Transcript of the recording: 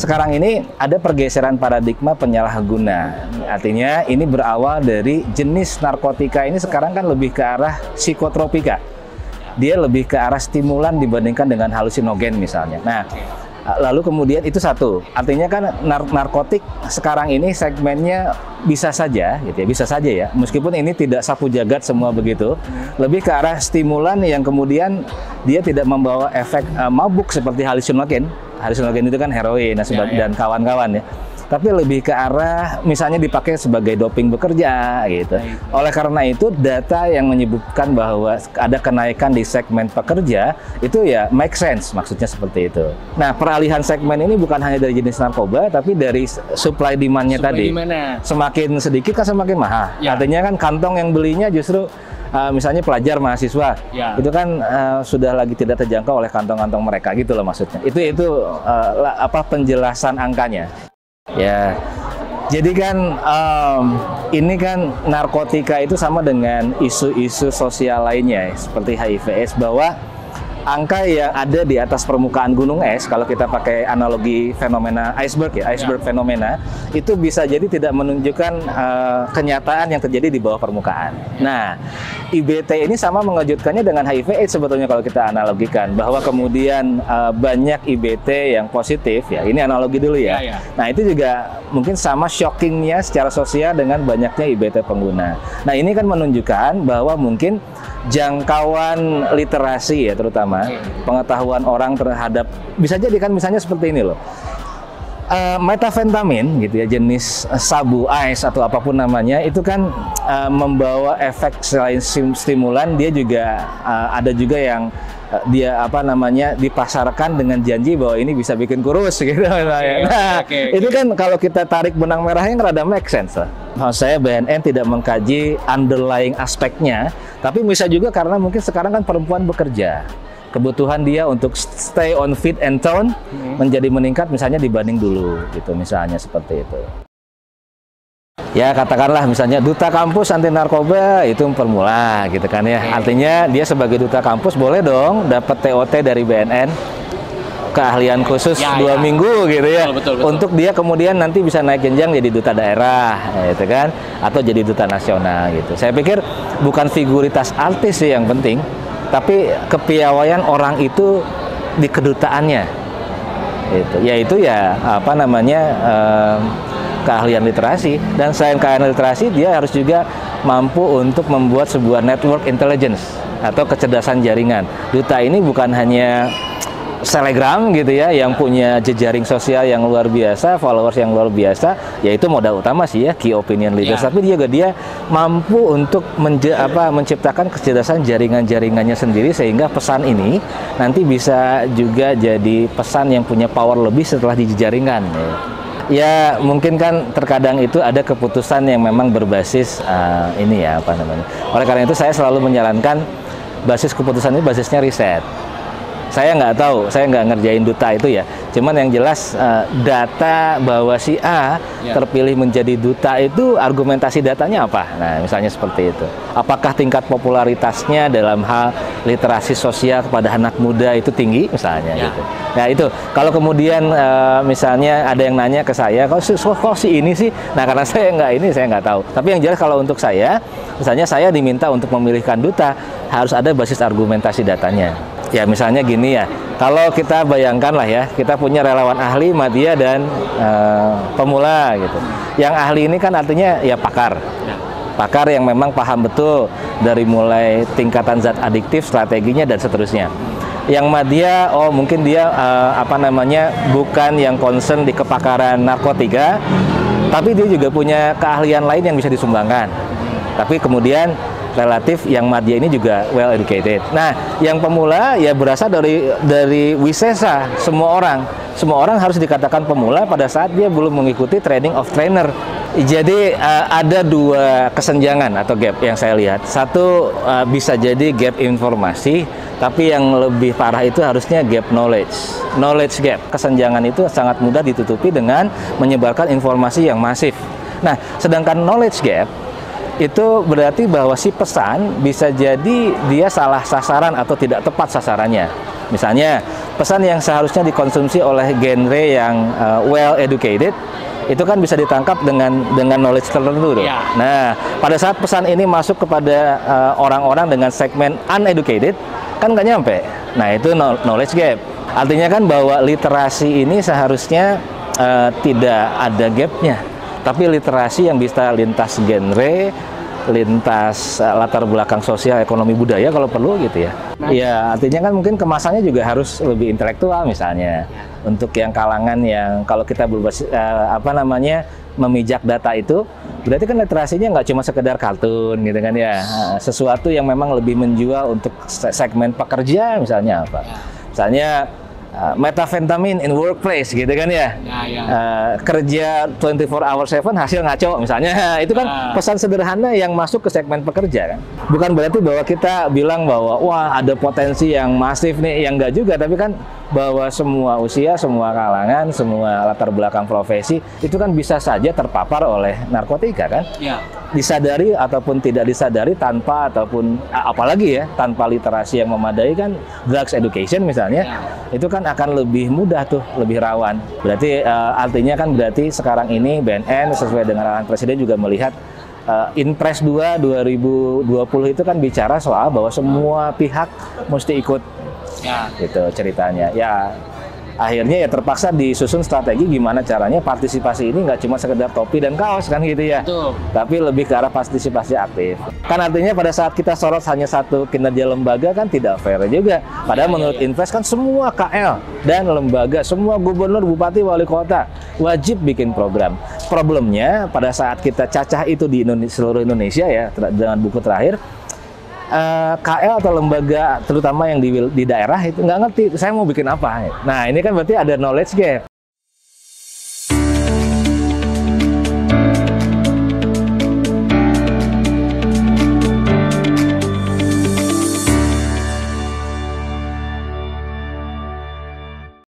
sekarang ini ada pergeseran paradigma penyalahguna. Artinya ini berawal dari jenis narkotika ini sekarang kan lebih ke arah psikotropika. Dia lebih ke arah stimulan dibandingkan dengan halusinogen misalnya. Nah, lalu kemudian itu satu. Artinya kan narkotik sekarang ini segmennya bisa saja gitu ya, bisa saja ya. Meskipun ini tidak sapu jagat semua begitu. Lebih ke arah stimulan yang kemudian dia tidak membawa efek mabuk seperti halusinogen. Halusinogen itu kan heroin dan kawan-kawan ya. Tapi lebih ke arah misalnya dipakai sebagai doping bekerja gitu. Oleh karena itu data yang menyebutkan bahwa ada kenaikan di segmen pekerja itu ya make sense, maksudnya seperti itu. Nah, peralihan segmen ini bukan hanya dari jenis narkoba tapi dari supply demand-nya tadi. Semakin sedikit kan semakin mahal. Artinya kan kantong yang belinya justru misalnya pelajar mahasiswa itu kan sudah lagi tidak terjangkau oleh kantong-kantong mereka gitu loh maksudnya. Itu apa penjelasan angkanya. Ya, jadi kan ini kan narkotika itu sama dengan isu-isu sosial lainnya seperti HIV/AIDS bahwa angka yang ada di atas permukaan gunung es, kalau kita pakai analogi fenomena iceberg ya, iceberg fenomena, itu bisa jadi tidak menunjukkan kenyataan yang terjadi di bawah permukaan. Nah, IBT ini sama mengejutkannya dengan HIV/AIDS sebetulnya kalau kita analogikan, bahwa kemudian banyak IBT yang positif ya, ini analogi dulu ya. Nah, itu juga mungkin sama shockingnya secara sosial dengan banyaknya IBT pengguna. Nah, ini kan menunjukkan bahwa mungkin jangkauan literasi ya, terutama pengetahuan orang terhadap, bisa jadi kan misalnya seperti ini loh, metafentamin gitu ya, jenis sabu, ice atau apapun namanya, itu kan membawa efek selain stimulan, dia juga ada juga yang dia apa namanya dipasarkan dengan janji bahwa ini bisa bikin kurus gitu. Itu kan kalau kita tarik benang merahnya rada make sense lah. Saya BNN tidak mengkaji underlying aspeknya, tapi bisa juga karena mungkin sekarang kan perempuan bekerja, kebutuhan dia untuk stay on fit and tone menjadi meningkat misalnya dibanding dulu gitu, misalnya seperti itu. Ya katakanlah misalnya duta kampus anti narkoba itu permula gitu kan ya. Artinya dia sebagai duta kampus boleh dong dapat TOT dari BNN, keahlian khusus 2 minggu gitu ya. Betul. Untuk dia kemudian nanti bisa naik jenjang jadi duta daerah gitu kan, atau jadi duta nasional gitu. Saya pikir bukan figuritas artis sih yang penting, tapi kepiawaian orang itu di kedutaannya gitu. Yaitu ya apa namanya keahlian literasi, dan selain keahlian literasi dia harus juga mampu untuk membuat sebuah network intelligence atau kecerdasan jaringan. Duta ini bukan hanya selegram gitu ya yang punya jejaring sosial yang luar biasa, followers yang luar biasa, yaitu modal utama sih ya, key opinion leaders, tapi dia mampu untuk menciptakan kecerdasan jaringan-jaringannya sendiri sehingga pesan ini nanti bisa juga jadi pesan yang punya power lebih setelah dijejaringkan ya. Ya mungkin kan terkadang itu ada keputusan yang memang berbasis ini ya apa namanya. Oleh karena itu saya selalu menyarankan basis keputusan ini basisnya riset. Saya nggak tahu, saya nggak ngerjain duta itu ya. Cuman yang jelas data bahwa si A terpilih menjadi duta itu argumentasi datanya apa? Nah misalnya seperti itu. Apakah tingkat popularitasnya dalam hal literasi sosial kepada anak muda itu tinggi misalnya gitu. Nah itu kalau kemudian misalnya ada yang nanya ke saya, kok si ini sih? Nah karena saya nggak tahu. Tapi yang jelas kalau untuk saya, misalnya saya diminta untuk memilihkan duta, harus ada basis argumentasi datanya. Ya misalnya gini ya, kalau kita bayangkan lah ya, kita punya relawan ahli, madya dan pemula gitu. Yang ahli ini kan artinya ya pakar. Pakar yang memang paham betul dari mulai tingkatan zat adiktif, strateginya dan seterusnya. Yang madya, mungkin dia bukan yang concern di kepakaran narkotika, tapi dia juga punya keahlian lain yang bisa disumbangkan. Tapi kemudian relatif yang madya ini juga well educated. Nah, yang pemula ya berasal dari wisesa. Semua orang harus dikatakan pemula pada saat dia belum mengikuti training of trainer. Jadi ada 2 kesenjangan atau gap yang saya lihat. Satu bisa jadi gap informasi, tapi yang lebih parah itu harusnya gap knowledge gap. Kesenjangan itu sangat mudah ditutupi dengan menyebarkan informasi yang masif. Nah, sedangkan knowledge gap itu berarti bahwa si pesan bisa jadi dia salah sasaran atau tidak tepat sasarannya. Misalnya pesan yang seharusnya dikonsumsi oleh genre yang well educated itu kan bisa ditangkap dengan knowledge tertentu tuh. Ya. Nah, pada saat pesan ini masuk kepada orang-orang dengan segmen uneducated, kan nggak nyampe. Nah, itu knowledge gap. Artinya kan bahwa literasi ini seharusnya tidak ada gapnya, tapi literasi yang bisa lintas genre, lintas latar belakang sosial, ekonomi, budaya kalau perlu gitu ya. Ya, artinya kan mungkin kemasannya juga harus lebih intelektual misalnya. Untuk yang kalangan yang kalau kita berbasis memijak data itu, berarti kan literasinya nggak cuma sekedar kartun gitu kan ya. Sesuatu yang memang lebih menjual untuk segmen pekerja misalnya apa. Misalnya methamphetamine in workplace gitu kan ya. Kerja 24/7 hasil ngaco misalnya. Itu kan pesan sederhana yang masuk ke segmen pekerja kan. Bukan berarti bahwa kita bilang bahwa wah ada potensi yang masif nih, yang enggak juga, tapi kan bahwa semua usia, semua kalangan, semua latar belakang profesi itu kan bisa saja terpapar oleh narkotika kan. Ya. Disadari ataupun tidak disadari, tanpa ataupun apalagi ya tanpa literasi yang memadai kan, drugs education misalnya, itu kan akan lebih mudah tuh, lebih rawan. Berarti artinya kan berarti sekarang ini BNN sesuai dengan arahan Presiden juga melihat Inpres 2 2020 itu kan bicara soal bahwa semua pihak mesti ikut. Gitu ceritanya. Ya akhirnya ya terpaksa disusun strategi gimana caranya partisipasi ini nggak cuma sekedar topi dan kaos kan gitu ya. Betul. Tapi lebih ke arah partisipasi aktif. Kan artinya pada saat kita sorot hanya satu kinerja lembaga kan tidak fair juga. Padahal menurut Inpres kan semua KL dan lembaga, semua gubernur, bupati, wali kota wajib bikin program. Problemnya pada saat kita cacah itu di seluruh Indonesia ya, dengan buku terakhir, KL atau lembaga terutama yang di daerah itu nggak ngerti saya mau bikin apa. Nah ini kan berarti ada knowledge gap.